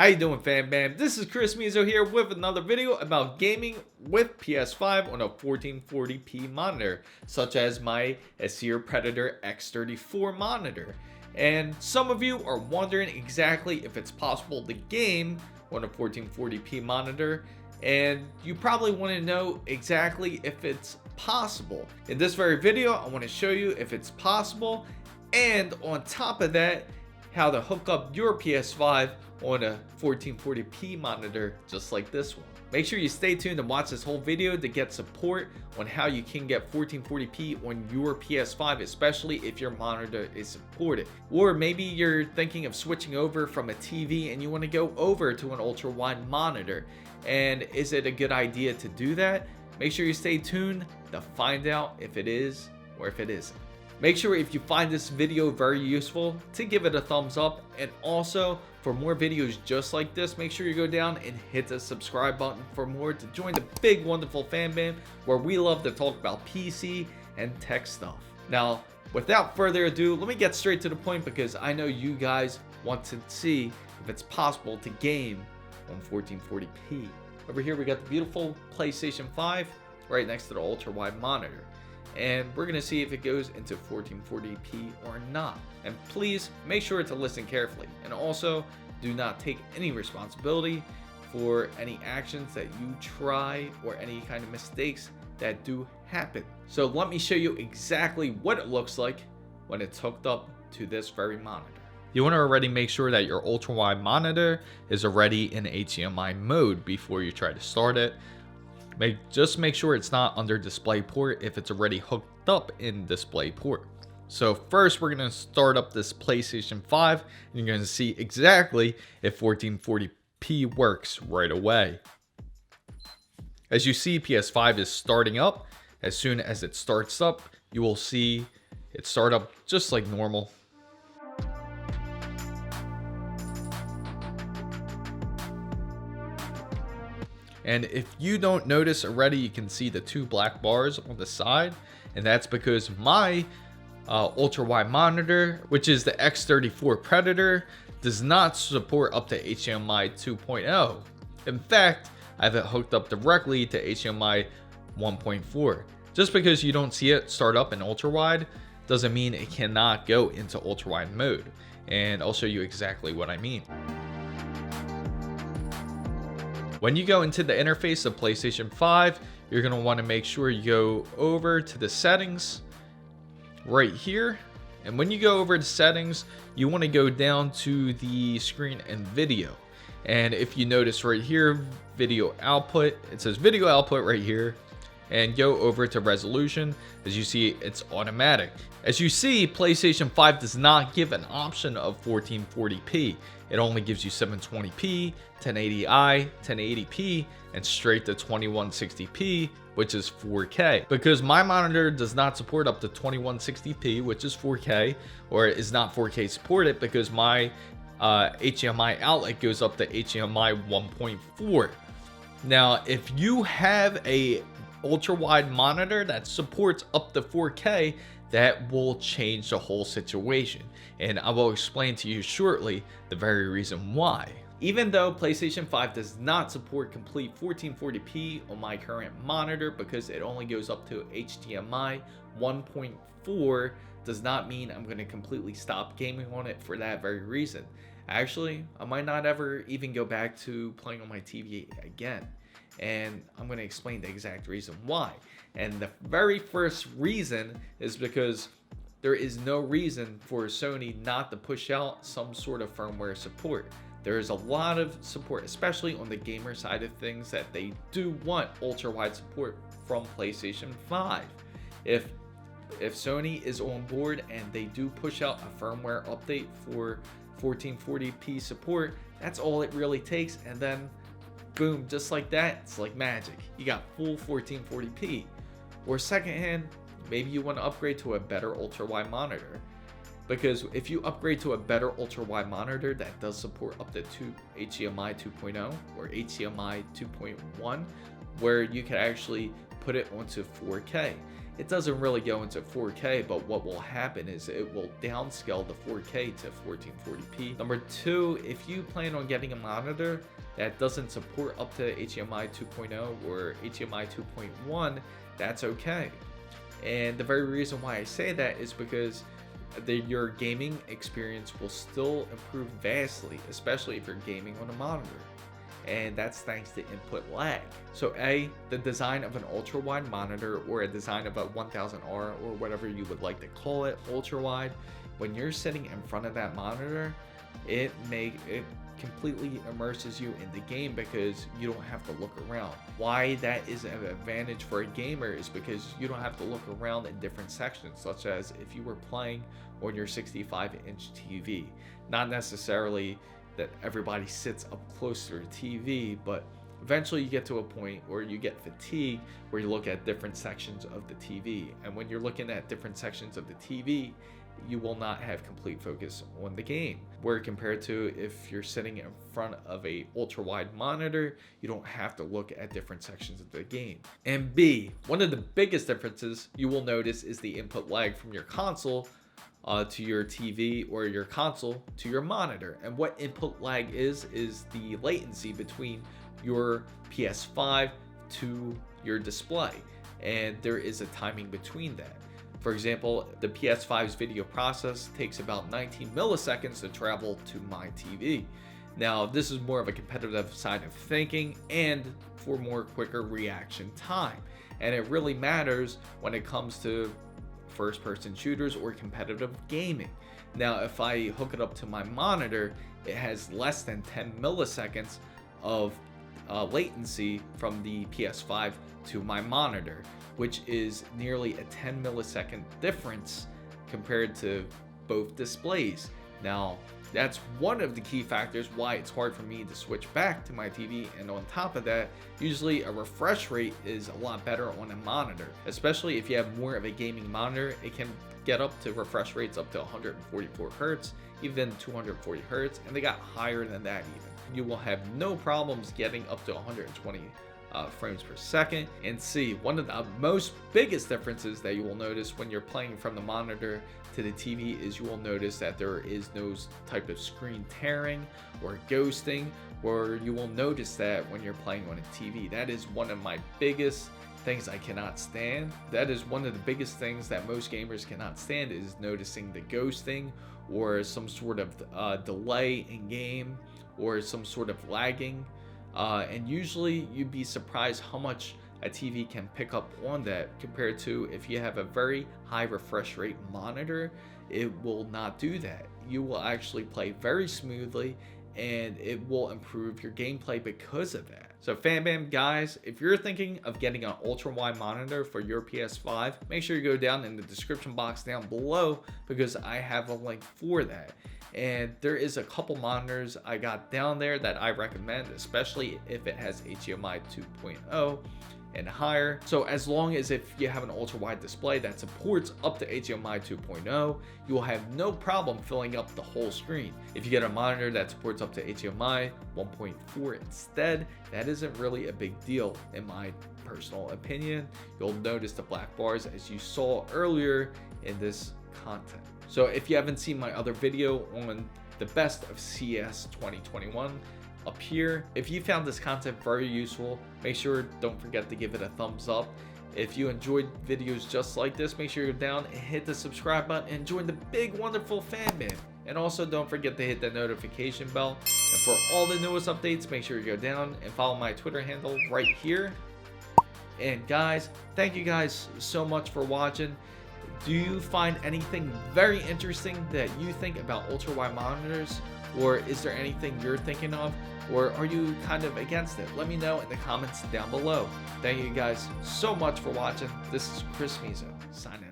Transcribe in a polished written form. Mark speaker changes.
Speaker 1: How you doing, fam bam? This is Chris Mizo here with another video about gaming with PS5 on a 1440p monitor, such as my Acer Predator X34 monitor. And some of you are wondering exactly if it's possible to game on a 1440p monitor, and you probably want to know exactly if it's possible. In this very video, I want to show you if it's possible, and on top of that, how to hook up your PS5 on a 1440p monitor just like this one. Make sure you stay tuned and watch this whole video to get support on how you can get 1440p on your PS5, especially if your monitor is supported. Or maybe you're thinking of switching over from a TV and you want to go over to an ultra-wide monitor. And is it a good idea to do that? Make sure you stay tuned to find out if it is or if it isn't. Make sure if you find this video very useful to give it a thumbs up, and also for more videos just like this, make sure you go down and hit the subscribe button for more to join the big wonderful fan band where we love to talk about PC and tech stuff. Now, without further ado, let me get straight to the point because I know you guys want to see if it's possible to game on 1440p. Over here we got the beautiful PlayStation 5 right next to the ultra-wide monitor. And we're going to see if it goes into 1440p or not. And please make sure to listen carefully, and also do not take any responsibility for any actions that you try or any kind of mistakes that do happen. So let me show you exactly what it looks like when it's hooked up to this very monitor. You want to already make sure that your ultra-wide monitor is already in HDMI mode before you try to start it. Just make sure it's not under display port if it's already hooked up in display port. So first we're going to start up this PlayStation 5 and you're going to see exactly if 1440p works right away. As you see, PS5 is starting up. As soon as it starts up, you will see it start up just like normal. And if you don't notice already, you can see the two black bars on the side, and that's because my ultra-wide monitor, which is the X34 Predator, does not support up to HDMI 2.0. In fact, I have it hooked up directly to HDMI 1.4. Just because you don't see it start up in ultra-wide doesn't mean it cannot go into ultra-wide mode, and I'll show you exactly what I mean. When you go into the interface of PlayStation 5, you're going to want to make sure you go over to the settings right here. And when you go over to settings, you want to go down to the screen and video. And if you notice right here, video output, it says video output right here. And go over to resolution. As you see, it's automatic. As you see, PlayStation 5 does not give an option of 1440p. It only gives you 720p, 1080i, 1080p, and straight to 2160p, which is 4K. Because my monitor does not support up to 2160p, which is 4K, or is not 4K supported because my HDMI outlet goes up to HDMI 1.4. Now, if you have a ultra-wide monitor that supports up to 4K, that will change the whole situation, and I will explain to you shortly the very reason why. Even though PlayStation 5 does not support complete 1440p on my current monitor because it only goes up to HDMI 1.4, does not mean I'm going to completely stop gaming on it for that very reason. Actually, I might not ever even go back to playing on my TV again. And I'm going to explain the exact reason why. And the very first reason is because there is no reason for Sony not to push out some sort of firmware support. There is a lot of support, especially on the gamer side of things, that they do want ultra-wide support from PlayStation 5. If Sony is on board and they do push out a firmware update for 1440p support, that's all it really takes, and then boom, just like that, it's like magic. You got full 1440p. Or secondhand, maybe you want to upgrade to a better ultra-wide monitor. Because if you upgrade to a better ultra-wide monitor that does support up to HDMI 2.0 or HDMI 2.1 where you can actually put it onto 4K. It doesn't really go into 4K, but what will happen is it will downscale the 4K to 1440p. Number 2, if you plan on getting a monitor that doesn't support up to HDMI 2.0 or HDMI 2.1, that's okay. And the very reason why I say that is because your gaming experience will still improve vastly, especially if you're gaming on a monitor. And that's thanks to input lag. So the design of an ultra-wide monitor, or a design of a 1000R, or whatever you would like to call it, ultra-wide, when you're sitting in front of that monitor, it completely immerses you in the game because you don't have to look around. Why that is an advantage for a gamer is because you don't have to look around in different sections, such as if you were playing on your 65-inch TV. Not necessarily that everybody sits up close to their TV, but eventually you get to a point where you get fatigued, where you look at different sections of the TV. And when you're looking at different sections of the TV, you will not have complete focus on the game. Where compared to if you're sitting in front of a ultra-wide monitor, you don't have to look at different sections of the game. And B, one of the biggest differences you will notice is the input lag from your console to your TV, or your console to your monitor. And what input lag is the latency between your PS5 to your display. And there is a timing between that. For example, the PS5's video process takes about 19 milliseconds to travel to my TV. Now, this is more of a competitive side of thinking and for more quicker reaction time. And it really matters when it comes to first-person shooters or competitive gaming. Now, if I hook it up to my monitor, it has less than 10 milliseconds of latency from the PS5 to my monitor, which is nearly a 10 millisecond difference compared to both displays. Now, that's one of the key factors why it's hard for me to switch back to my TV. And on top of that, usually a refresh rate is a lot better on a monitor, especially if you have more of a gaming monitor. It can get up to refresh rates up to 144 Hertz, even 240 Hertz, and they got higher than that even. You will have no problems getting up to 120 frames per second. And C, one of the most biggest differences that you will notice when you're playing from the monitor to the TV is you will notice that there is no type of screen tearing or ghosting, or you will notice that when you're playing on a TV. That is one of my biggest things I cannot stand. That is one of the biggest things that most gamers cannot stand, is noticing the ghosting or some sort of delay in game or some sort of lagging. And usually you'd be surprised how much a TV can pick up on that, compared to if you have a very high refresh rate monitor, it will not do that. You will actually play very smoothly and it will improve your gameplay because of that. So FanBam guys, if you're thinking of getting an ultra-wide monitor for your PS5, make sure you go down in the description box down below, because I have a link for that. And there is a couple monitors I got down there that I recommend, especially if it has HDMI 2.0 and higher. So as long as if you have an ultra wide display that supports up to HDMI 2.0, you will have no problem filling up the whole screen. If you get a monitor that supports up to HDMI 1.4 instead, that isn't really a big deal in my personal opinion. You'll notice the black bars as you saw earlier in this content. So if you haven't seen my other video on the best of CES 2021, up here, if you found this content very useful, make sure don't forget to give it a thumbs up. If you enjoyed videos just like this, make sure you're down and hit the subscribe button and join the big wonderful FanBam. And also don't forget to hit the notification bell. And for all the newest updates, make sure you go down and follow my Twitter handle right here. And guys, thank you guys so much for watching. Do you find anything very interesting that you think about ultra-wide monitors? Or is there anything you're thinking of? Or are you kind of against it? Let me know in the comments down below. Thank you guys so much for watching. This is Chris Mizo, signing out.